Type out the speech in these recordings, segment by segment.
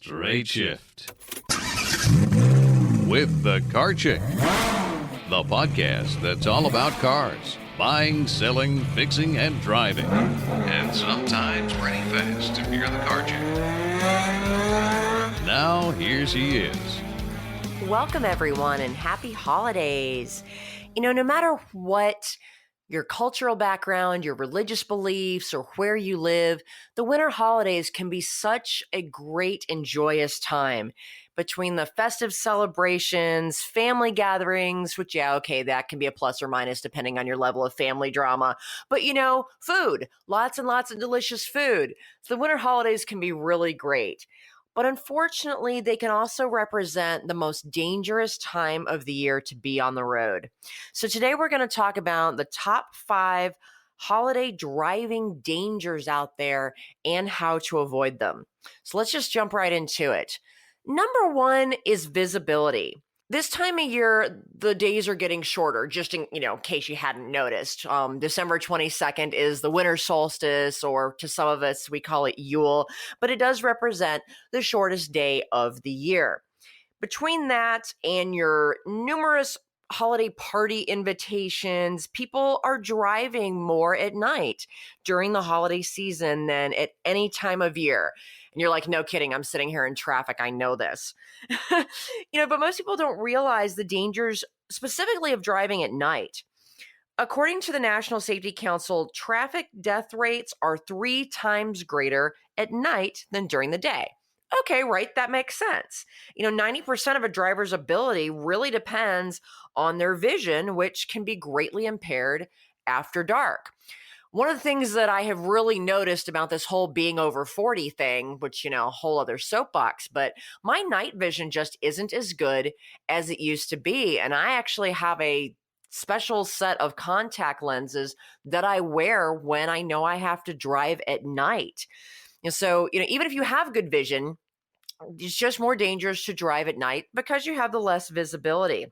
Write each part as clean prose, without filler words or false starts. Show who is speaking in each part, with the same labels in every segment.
Speaker 1: Straight Shift with the Car Chick, the podcast that's all about cars, buying, selling, fixing, and driving, and sometimes pretty fast if you're the car chick. Now, here she is.
Speaker 2: Welcome, everyone, and happy holidays. No matter what your cultural background, your religious beliefs, or where you live, the winter holidays can be such a great and joyous time. Between the festive celebrations, family gatherings, which, that can be a plus or minus depending on your level of family drama. But, food, lots and lots of delicious food. So the winter holidays can be really great. But unfortunately, they can also represent the most dangerous time of the year to be on the road. So today we're going to talk about the top 5 holiday driving dangers out there and how to avoid them. So let's just jump right into it. Number 1 is visibility. This time of year, the days are getting shorter, just in case you hadn't noticed. December 22nd is the winter solstice, or to some of us, we call it Yule, but it does represent the shortest day of the year. Between that and your numerous holiday party invitations, people are driving more at night during the holiday season than at any time of year. And you're like, no kidding, I'm sitting here in traffic. I know this. But most people don't realize the dangers specifically of driving at night. According to the National Safety Council, traffic death rates are 3 times greater at night than during the day. Okay, right, that makes sense. 90% of a driver's ability really depends on their vision, which can be greatly impaired after dark. One of the things that I have really noticed about this whole being over 40 thing, which, a whole other soapbox, but my night vision just isn't as good as it used to be. And I actually have a special set of contact lenses that I wear when I know I have to drive at night. And so, even if you have good vision, it's just more dangerous to drive at night because you have the less visibility.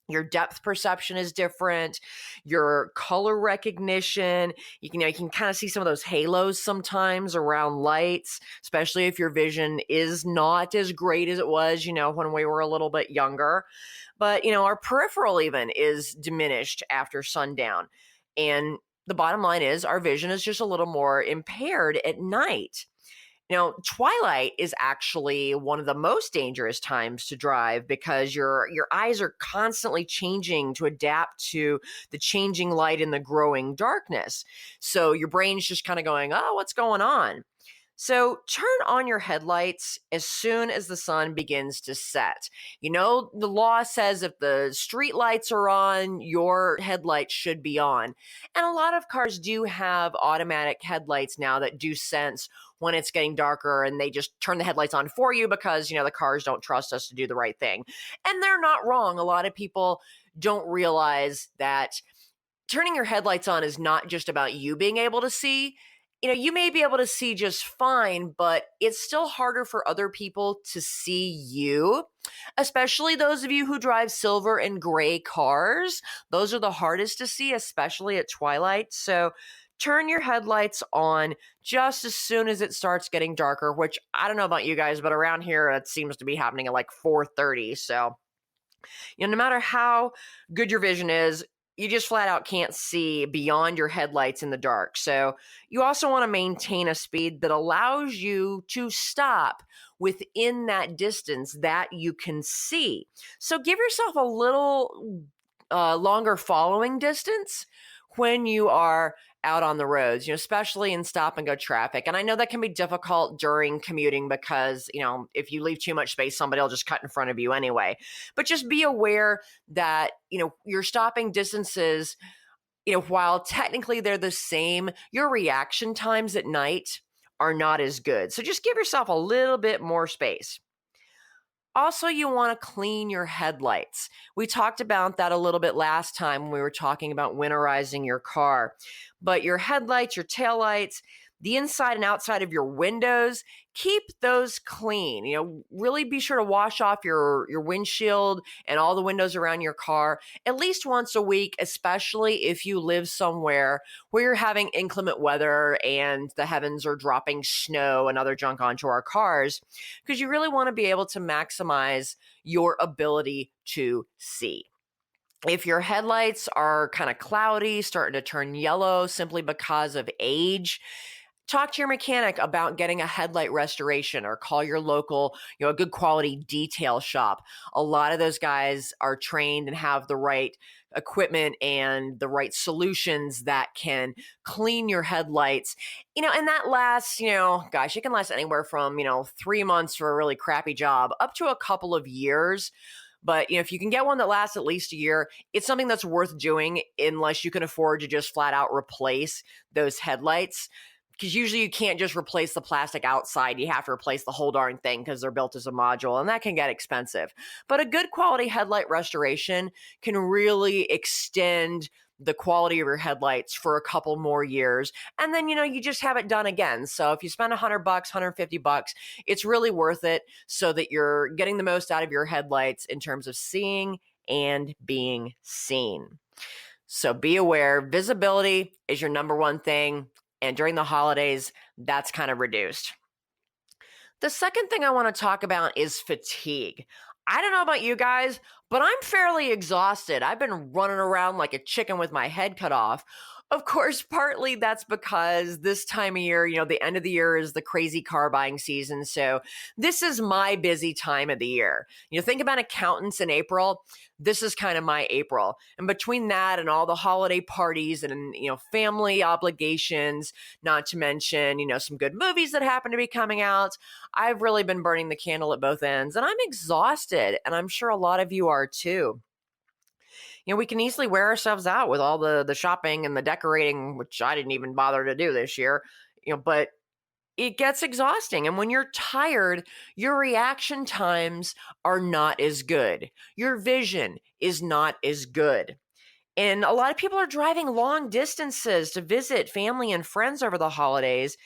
Speaker 2: Your depth perception is different. Your color recognition, you can kind of see some of those halos sometimes around lights, especially if your vision is not as great as it was, when we were a little bit younger. But, our peripheral even is diminished after sundown. And the bottom line is our vision is just a little more impaired at night. Twilight is actually one of the most dangerous times to drive because your eyes are constantly changing to adapt to the changing light and the growing darkness. So your brain's just kind of going, oh, what's going on? So turn on your headlights as soon as the sun begins to set. The law says if the street lights are on, your headlights should be on. And a lot of cars do have automatic headlights now that do sense when it's getting darker, and they just turn the headlights on for you because, the cars don't trust us to do the right thing. And they're not wrong. A lot of people don't realize that turning your headlights on is not just about you being able to see. You may be able to see just fine, but it's still harder for other people to see you, especially those of you who drive silver and gray cars. Those are the hardest to see, especially at twilight. So turn your headlights on just as soon as it starts getting darker, which I don't know about you guys, but around here it seems to be happening at like 4:30. So, no matter how good your vision is, you just flat out can't see beyond your headlights in the dark. So you also want to maintain a speed that allows you to stop within that distance that you can see. So give yourself a little longer following distance when you are out on the roads, especially in stop and go traffic. And I know that can be difficult during commuting because, if you leave too much space, somebody will just cut in front of you anyway. But just be aware that, your stopping distances, while technically they're the same, your reaction times at night are not as good. So just give yourself a little bit more space. Also, you want to clean your headlights. We talked about that a little bit last time when we were talking about winterizing your car. But your headlights, your taillights, the inside and outside of your windows, keep those clean. Really be sure to wash off your windshield and all the windows around your car at least once a week, especially if you live somewhere where you're having inclement weather and the heavens are dropping snow and other junk onto our cars, because you really want to be able to maximize your ability to see. If your headlights are kind of cloudy, starting to turn yellow simply because of age, talk to your mechanic about getting a headlight restoration, or call your local, a good quality detail shop. A lot of those guys are trained and have the right equipment and the right solutions that can clean your headlights. And that lasts, it can last anywhere from, 3 months for a really crappy job up to a couple of years. But if you can get one that lasts at least a year, it's something that's worth doing, unless you can afford to just flat out replace those headlights. Because usually you can't just replace the plastic outside. You have to replace the whole darn thing because they're built as a module, and that can get expensive. But a good quality headlight restoration can really extend the quality of your headlights for a couple more years. And then, you just have it done again. So if you spend $100, $150, it's really worth it, so that you're getting the most out of your headlights in terms of seeing and being seen. So be aware, visibility is your number one thing. And during the holidays, that's kind of reduced. The second thing I want to talk about is fatigue. I don't know about you guys, but I'm fairly exhausted. I've been running around like a chicken with my head cut off. Of course, partly that's because this time of year, the end of the year is the crazy car buying season. So this is my busy time of the year. Think about accountants in April. This is kind of my April. And between that and all the holiday parties and, family obligations, not to mention, some good movies that happen to be coming out, I've really been burning the candle at both ends, and I'm exhausted. And I'm sure a lot of you are too. We can easily wear ourselves out with all the shopping and the decorating, which I didn't even bother to do this year, but it gets exhausting. And when you're tired, your reaction times are not as good. Your vision is not as good. And a lot of people are driving long distances to visit family and friends over the holidays.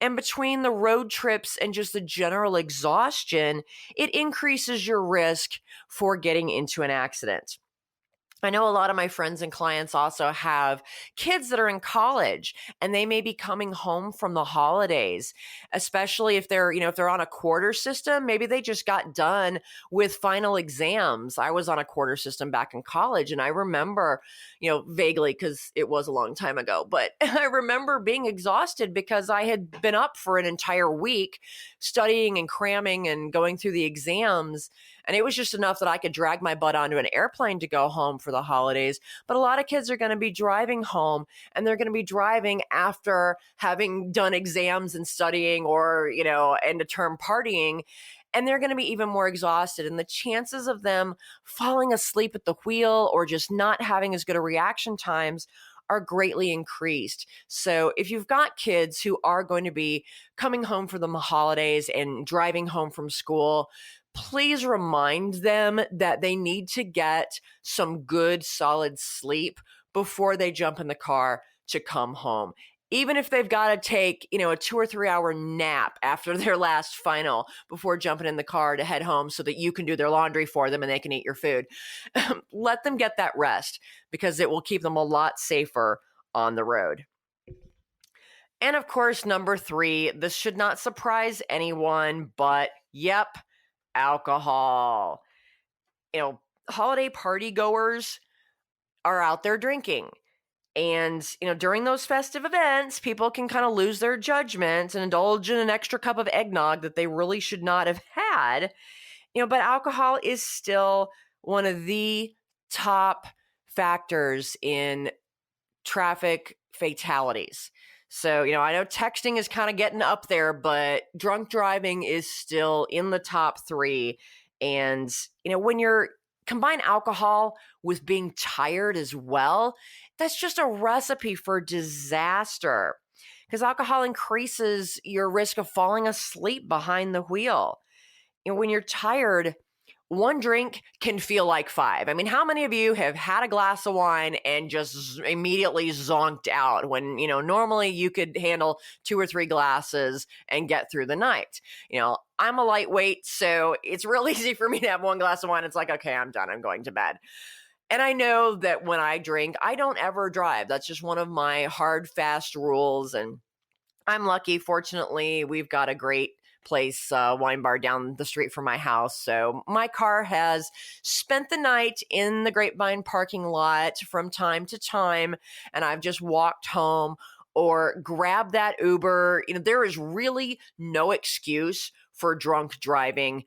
Speaker 2: And between the road trips and just the general exhaustion, it increases your risk for getting into an accident. I know a lot of my friends and clients also have kids that are in college, and they may be coming home from the holidays, especially if they're, if they're on a quarter system. Maybe they just got done with final exams. I was on a quarter system back in college, and I remember, vaguely, because it was a long time ago, but I remember being exhausted because I had been up for an entire week studying and cramming and going through the exams. And it was just enough that I could drag my butt onto an airplane to go home for the holidays. But a lot of kids are going to be driving home, and they're going to be driving after having done exams and studying, or, end of term partying. And they're going to be even more exhausted. And the chances of them falling asleep at the wheel or just not having as good a reaction times are greatly increased. So if you've got kids who are going to be coming home for the holidays and driving home from school, please remind them that they need to get some good, solid sleep before they jump in the car to come home. Even if they've got to take, a 2 or 3 hour nap after their last final before jumping in the car to head home so that you can do their laundry for them and they can eat your food. Let them get that rest, because it will keep them a lot safer on the road. And of course, number 3, this should not surprise anyone, but yep, alcohol. Holiday party goers are out there drinking. And, during those festive events, people can kind of lose their judgment and indulge in an extra cup of eggnog that they really should not have had. But alcohol is still one of the top factors in traffic fatalities. So, I know texting is kind of getting up there, but drunk driving is still in the top 3. And, when you're combine alcohol with being tired as well, that's just a recipe for disaster, because alcohol increases your risk of falling asleep behind the wheel. When you're tired, one drink can feel like five. I mean, how many of you have had a glass of wine and just immediately zonked out when, normally you could handle 2 or 3 glasses and get through the night? I'm a lightweight, so it's real easy for me to have one glass of wine. It's like, okay, I'm done. I'm going to bed. And I know that when I drink, I don't ever drive. That's just one of my hard, fast rules. And I'm lucky. Fortunately, we've got a great place, wine bar down the street from my house. So my car has spent the night in the Grapevine parking lot from time to time, and I've just walked home or grabbed that Uber. There is really no excuse for drunk driving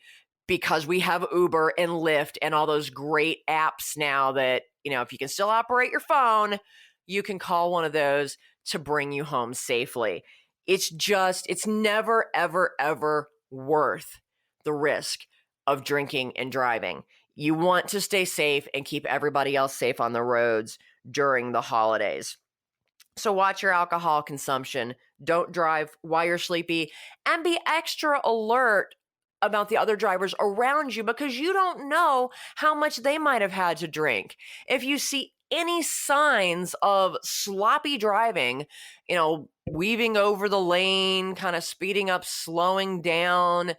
Speaker 2: because we have Uber and Lyft and all those great apps now that, if you can still operate your phone, you can call one of those to bring you home safely. It's never, ever, ever worth the risk of drinking and driving. You want to stay safe and keep everybody else safe on the roads during the holidays. So watch your alcohol consumption. Don't drive while you're sleepy, and be extra alert about the other drivers around you because you don't know how much they might have had to drink. If you see any signs of sloppy driving, weaving over the lane, kind of speeding up, slowing down,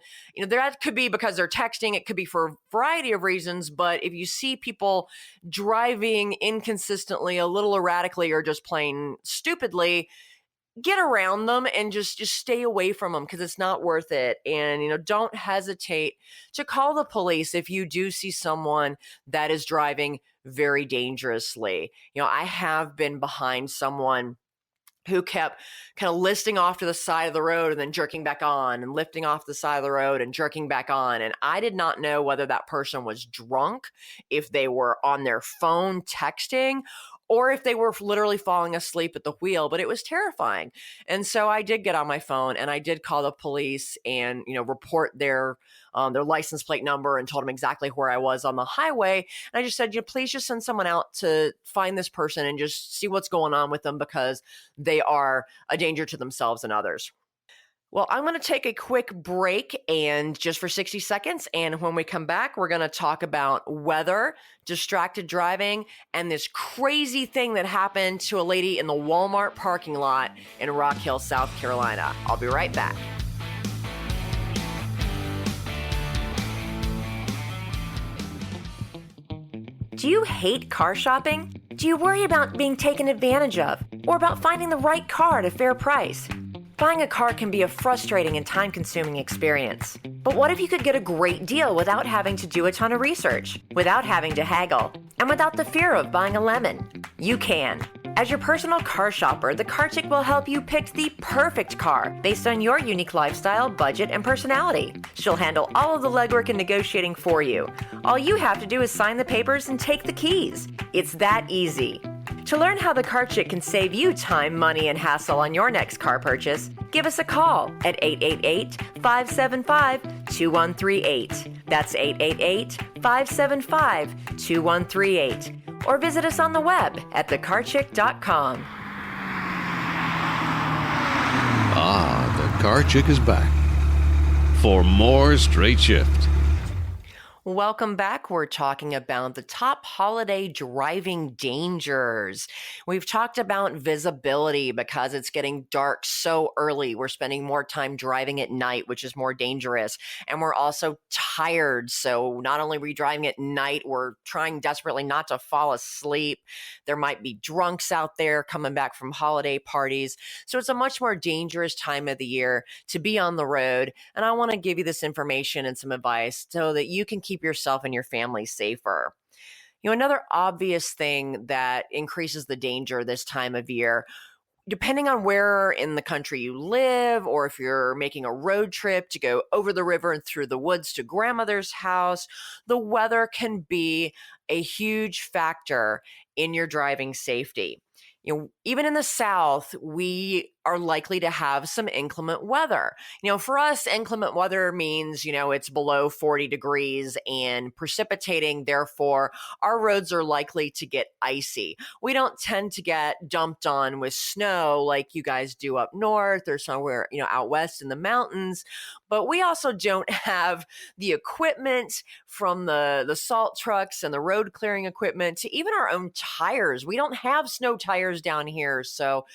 Speaker 2: that could be because they're texting. It could be for a variety of reasons. But if you see people driving inconsistently, a little erratically, or just plain stupidly, get around them and just stay away from them because it's not worth it. And, don't hesitate to call the police if you do see someone that is driving very dangerously. I have been behind someone who kept kind of listing off to the side of the road and then jerking back on, and lifting off the side of the road and jerking back on. And I did not know whether that person was drunk, if they were on their phone texting, or if they were literally falling asleep at the wheel, but it was terrifying. And so I did get on my phone and I did call the police and, report their license plate number and told them exactly where I was on the highway. And I just said, please just send someone out to find this person and just see what's going on with them because they are a danger to themselves and others. Well, I'm going to take a quick break and just for 60 seconds. And when we come back, we're going to talk about weather, distracted driving, and this crazy thing that happened to a lady in the Walmart parking lot in Rock Hill, South Carolina. I'll be right back. Do you hate car shopping? Do you worry about being taken advantage of or about finding the right car at a fair price? Buying a car can be a frustrating and time-consuming experience. But what if you could get a great deal without having to do a ton of research, without having to haggle, and without the fear of buying a lemon? You can. As your personal car shopper, the Car Chick will help you pick the perfect car based on your unique lifestyle, budget, and personality. She'll handle all of the legwork and negotiating for you. All you have to do is sign the papers and take the keys. It's that easy. To learn how the Car Chick can save you time, money, and hassle on your next car purchase, give us a call at 888-575-2138. That's 888-575-2138. Or visit us on the web at thecarchick.com.
Speaker 1: Ah, the Car Chick is back for more Straight Shift.
Speaker 2: Welcome back. We're talking about the top holiday driving dangers. We've talked about visibility because it's getting dark so early. We're spending more time driving at night, which is more dangerous. And we're also tired. So not only are we driving at night, we're trying desperately not to fall asleep. There might be drunks out there coming back from holiday parties. So it's a much more dangerous time of the year to be on the road. And I want to give you this information and some advice so that you can keep yourself and your family safer. Another obvious thing that increases the danger this time of year, depending on where in the country you live, or if you're making a road trip to go over the river and through the woods to grandmother's house, the weather can be a huge factor in your driving safety. Even in the South, we are likely to have some inclement weather. For us, inclement weather means, it's below 40 degrees and precipitating. Therefore, our roads are likely to get icy. We don't tend to get dumped on with snow like you guys do up north or somewhere, out west in the mountains. But we also don't have the equipment from the salt trucks and the road clearing equipment to even our own tires. We don't have snow tires down here. So,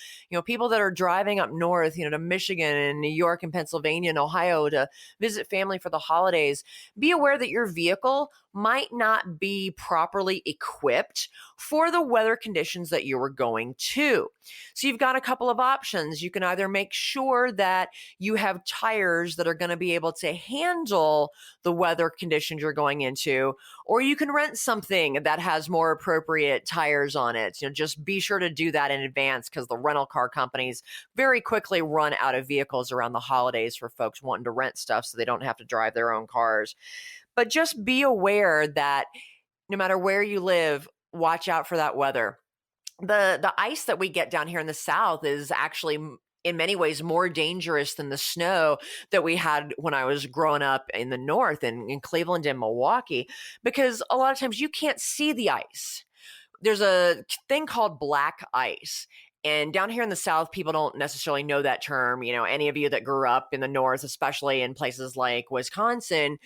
Speaker 2: people that are driving up north, to Michigan and New York and Pennsylvania and Ohio to visit family for the holidays, be aware that your vehicle might not be properly equipped for the weather conditions that you were going to. So you've got a couple of options. You can either make sure that you have tires that are going to be able to handle the weather conditions you're going into, or you can rent something that has more appropriate tires on it. Just be sure to do that in advance, because the rental car companies very quickly run out of vehicles around the holidays for folks wanting to rent stuff so they don't have to drive their own cars. But just be aware that no matter where you live, watch out for that weather. The ice that we get down here in the South is actually in many ways more dangerous than the snow that we had when I was growing up in the North, in Cleveland and Milwaukee, because a lot of times you can't see the ice. There's a thing called black ice. And down here in the South, people don't necessarily know that term. Any of you that grew up in the North, especially in places like Wisconsin,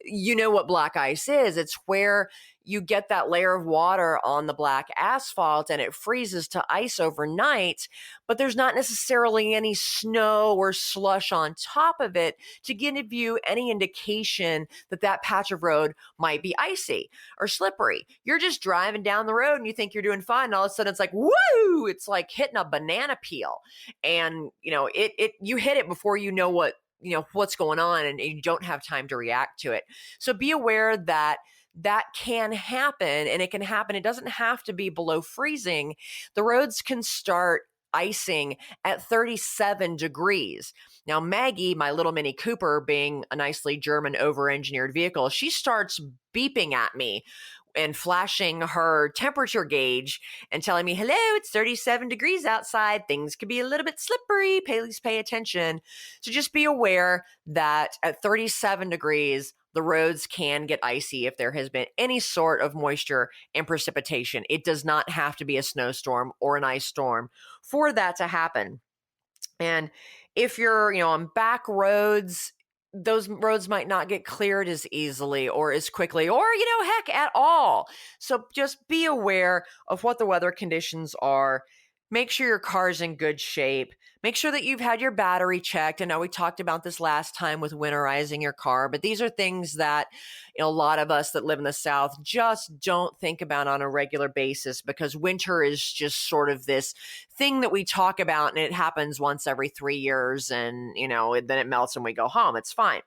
Speaker 2: you know what black ice is. It's where you get that layer of water on the black asphalt and it freezes to ice overnight, but there's not necessarily any snow or slush on top of it to give you any indication that that patch of road might be icy or slippery. You're just driving down the road and you think you're doing fine, and all of a sudden it's like, woo! It's like hitting a banana peel, and you hit it before you know what's going on, and you don't have time to react to it. So be aware that can happen, and it can happen. It doesn't have to be below freezing. The roads can start icing at 37 degrees. Now, Maggie, my little Mini Cooper, being a nicely German over-engineered vehicle, she starts beeping at me and flashing her temperature gauge and telling me, hello, it's 37 degrees outside. Things could be a little bit slippery. Please pay attention. So just be aware that at 37 degrees, the roads can get icy if there has been any sort of moisture and precipitation. It does not have to be a snowstorm or an ice storm for that to happen. And if you're, on back roads, those roads might not get cleared as easily or as quickly, or, heck, at all. So just be aware of what the weather conditions are. Make sure your car's in good shape. Make sure that you've had your battery checked. I know we talked about this last time with winterizing your car, but these are things that a lot of us that live in the South just don't think about on a regular basis, because winter is just sort of this thing that we talk about, and it happens once every 3 years, and, then it melts and we go home. It's fine.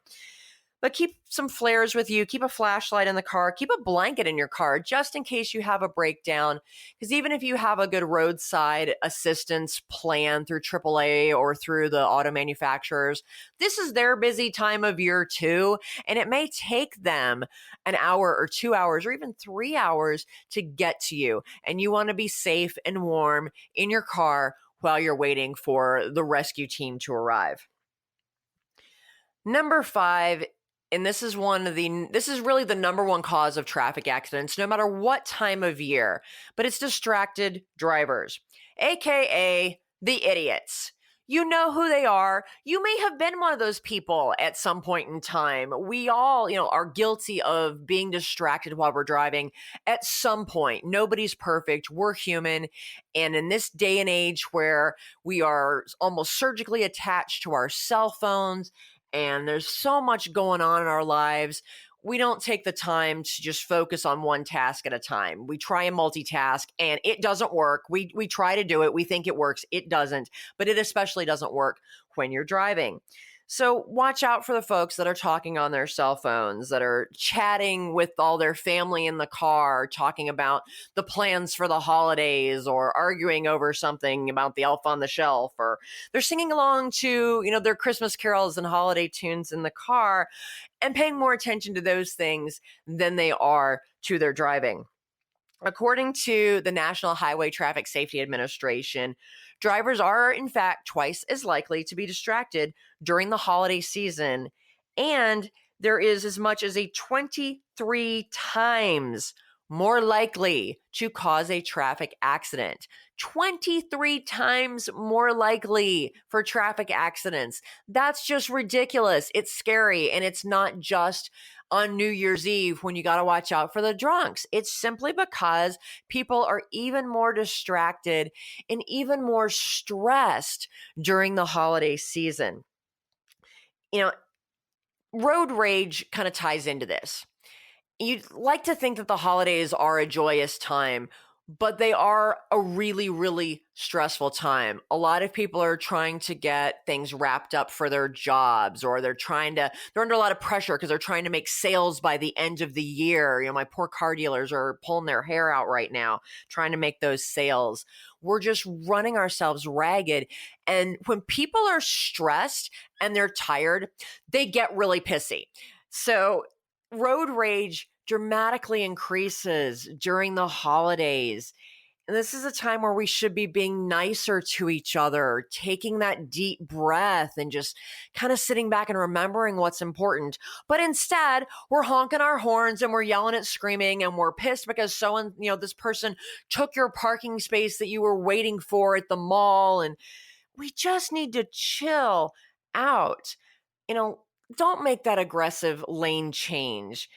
Speaker 2: But keep some flares with you. Keep a flashlight in the car. Keep a blanket in your car just in case you have a breakdown. Because even if you have a good roadside assistance plan through AAA or through the auto manufacturers, this is their busy time of year too. And it may take them an hour or 2 hours or even 3 hours to get to you. And you want to be safe and warm in your car while you're waiting for the rescue team to arrive. Number 5, and this is really the number one cause of traffic accidents, no matter what time of year, but it's distracted drivers, AKA the idiots. You know who they are. You may have been one of those people at some point in time. We all, are guilty of being distracted while we're driving at some point. Nobody's perfect. We're human. And in this day and age where we are almost surgically attached to our cell phones, and there's so much going on in our lives, we don't take the time to just focus on one task at a time. We try and multitask, and it doesn't work. We try to do it. We think it works. It doesn't, but it especially doesn't work when you're driving. So watch out for the folks that are talking on their cell phones, that are chatting with all their family in the car, talking about the plans for the holidays, or arguing over something about the elf on the shelf, or they're singing along to, their Christmas carols and holiday tunes in the car, and paying more attention to those things than they are to their driving. According to the National Highway Traffic Safety Administration, drivers are, in fact, twice as likely to be distracted during the holiday season. And there is as much as a 23 times more likely to cause a traffic accident. 23 times more likely for traffic accidents. That's just ridiculous. It's scary. And it's not just on New Year's Eve when you got to watch out for the drunks. It's simply because people are even more distracted and even more stressed during the holiday season. You know, road rage kind of ties into this. You'd like to think that the holidays are a joyous time, but they are a really, really stressful time. A lot of people are trying to get things wrapped up for their jobs, or they're under a lot of pressure because they're trying to make sales by the end of the year. My poor car dealers are pulling their hair out right now, trying to make those sales. We're just running ourselves ragged. And when people are stressed and they're tired, they get really pissy. So road rage dramatically increases during the holidays. And this is a time where we should be being nicer to each other, taking that deep breath and just kind of sitting back and remembering what's important. But instead, we're honking our horns and we're yelling and screaming, and we're pissed because this person took your parking space that you were waiting for at the mall. And we just need to chill out. Don't make that aggressive lane change.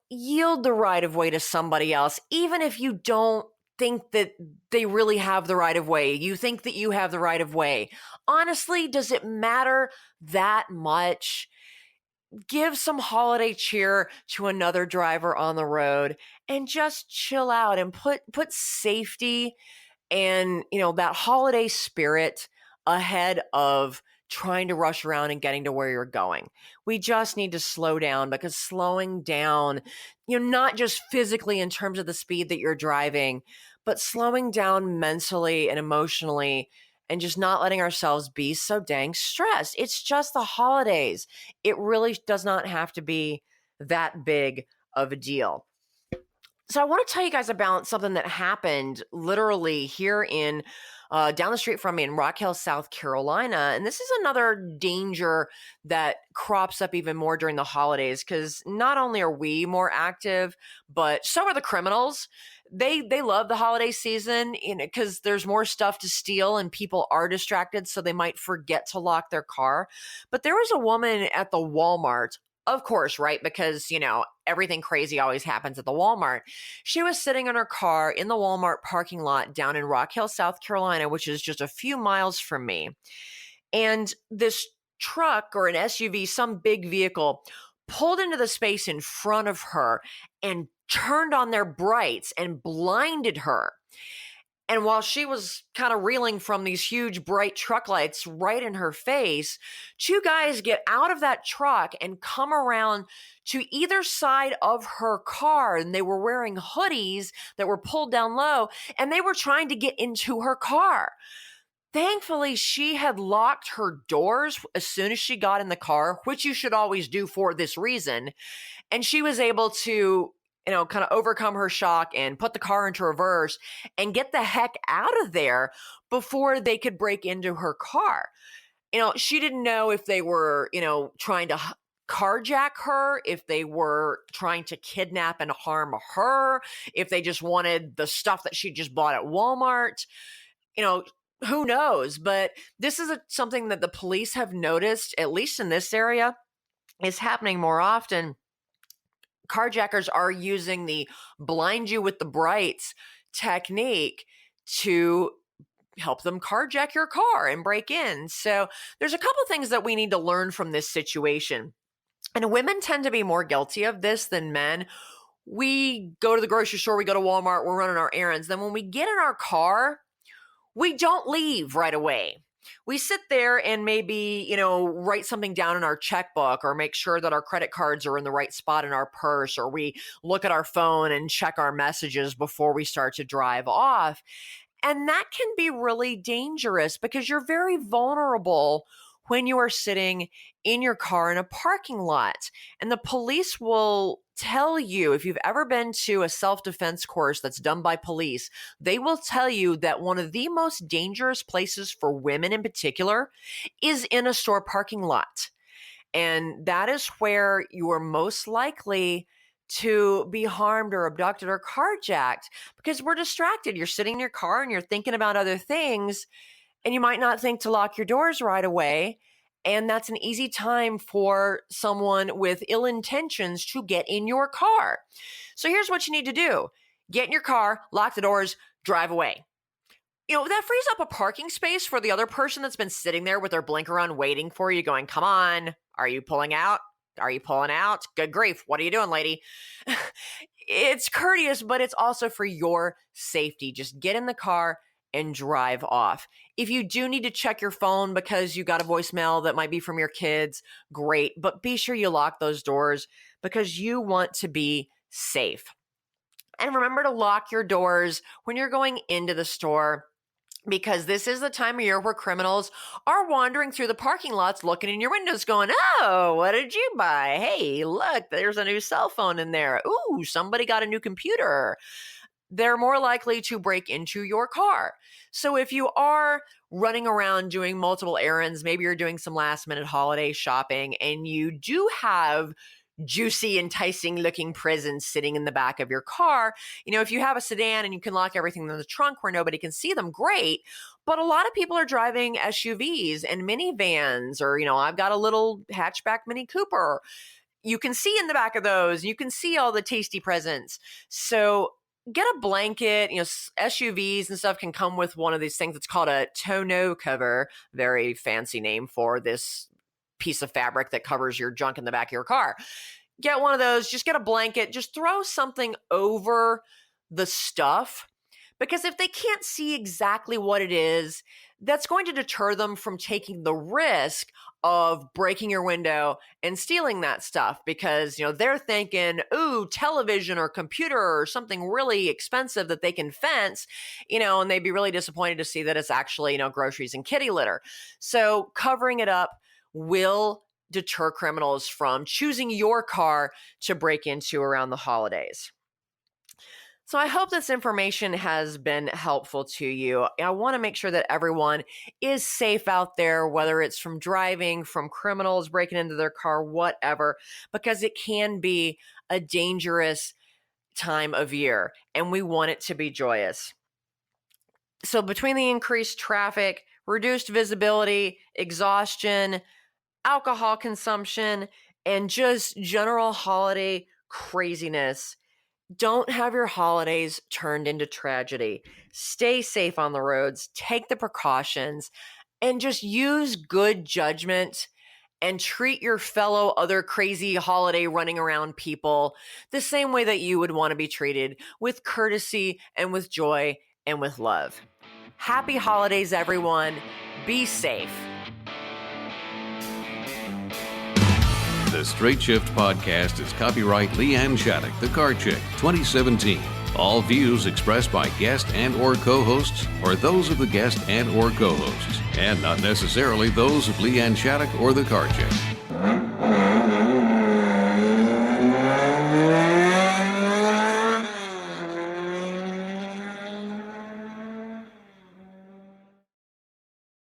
Speaker 2: Yield the right of way to somebody else, even if you don't think that they really have the right of way. You think that you have the right of way. Honestly, does it matter that much? Give some holiday cheer to another driver on the road and just chill out and put safety and, that holiday spirit ahead of trying to rush around and getting to where you're going. We just need to slow down, because slowing down, not just physically in terms of the speed that you're driving, but slowing down mentally and emotionally, and just not letting ourselves be so dang stressed. It's just the holidays. It really does not have to be that big of a deal. So I want to tell you guys about something that happened literally here in down the street from me in Rock Hill, South Carolina. And this is another danger that crops up even more during the holidays, because not only are we more active, but so are the criminals. They love the holiday season, because there's more stuff to steal and people are distracted, so they might forget to lock their car. But there was a woman at the Walmart. Of course, right? Because, everything crazy always happens at the Walmart. She was sitting in her car in the Walmart parking lot down in Rock Hill, South Carolina, which is just a few miles from me. And this truck or an SUV, some big vehicle, pulled into the space in front of her and turned on their brights and blinded her. And while she was kind of reeling from these huge bright truck lights right in her face, two guys get out of that truck and come around to either side of her car. And they were wearing hoodies that were pulled down low, and they were trying to get into her car. Thankfully, she had locked her doors as soon as she got in the car, which you should always do for this reason. And she was able to kind of overcome her shock and put the car into reverse and get the heck out of there before they could break into her car. She didn't know if they were, trying to carjack her, if they were trying to kidnap and harm her, if they just wanted the stuff that she just bought at Walmart. Who knows? But this is something that the police have noticed, at least in this area, is happening more often. Carjackers are using the blind you with the brights technique to help them carjack your car and break in. So there's a couple things that we need to learn from this situation. And women tend to be more guilty of this than men. We go to the grocery store, we go to Walmart, we're running our errands. Then when we get in our car, we don't leave right away. We sit there and maybe, write something down in our checkbook, or make sure that our credit cards are in the right spot in our purse, or we look at our phone and check our messages before we start to drive off. And that can be really dangerous, because you're very vulnerable when you are sitting in your car in a parking lot. And the police will tell you, if you've ever been to a self-defense course that's done by police, they will tell you that one of the most dangerous places for women in particular is in a store parking lot. And that is where you are most likely to be harmed or abducted or carjacked because we're distracted. You're sitting in your car and you're thinking about other things, and you might not think to lock your doors right away. And that's an easy time for someone with ill intentions to get in your car. So here's what you need to do. Get in your car, lock the doors, drive away. That frees up a parking space for the other person that's been sitting there with their blinker on waiting for you going, come on, are you pulling out? Are you pulling out? Good grief. What are you doing, lady? It's courteous, but it's also for your safety. Just get in the car and drive off. If you do need to check your phone because you got a voicemail that might be from your kids, great. But be sure you lock those doors because you want to be safe. And remember to lock your doors when you're going into the store, because this is the time of year where criminals are wandering through the parking lots, looking in your windows going, oh, what did you buy? Hey, look, there's a new cell phone in there. Ooh, somebody got a new computer. They're more likely to break into your car. So if you are running around doing multiple errands, maybe you're doing some last minute holiday shopping, and you do have juicy, enticing looking presents sitting in the back of your car. If you have a sedan and you can lock everything in the trunk where nobody can see them, great. But a lot of people are driving SUVs and minivans, or, I've got a little hatchback Mini Cooper. You can see in the back of those, you can see all the tasty presents. So get a blanket. SUVs and stuff can come with one of these things. It's called a tonneau cover, very fancy name for this piece of fabric that covers your junk in the back of your car. Get one of those, just get a blanket, just throw something over the stuff, because if they can't see exactly what it is, that's going to deter them from taking the risk of breaking your window and stealing that stuff, because, they're thinking, ooh, television or computer or something really expensive that they can fence, and they'd be really disappointed to see that it's actually, groceries and kitty litter. So covering it up will deter criminals from choosing your car to break into around the holidays. So I hope this information has been helpful to you. I want to make sure that everyone is safe out there, whether it's from driving, from criminals breaking into their car, whatever, because it can be a dangerous time of year, and we want it to be joyous. So between the increased traffic, reduced visibility, exhaustion, alcohol consumption, and just general holiday craziness, don't have your holidays turned into tragedy. Stay safe on the roads, take the precautions, and just use good judgment and treat your fellow other crazy holiday running around people the same way that you would want to be treated, with courtesy and with joy and with love. Happy holidays, everyone. Be safe.
Speaker 1: The Straight Shift Podcast is copyright LeeAnn Shattuck, The Car Chick, 2017. All views expressed by guest and or co-hosts are those of the guest and or co-hosts, and not necessarily those of LeeAnn Shattuck or The Car Chick.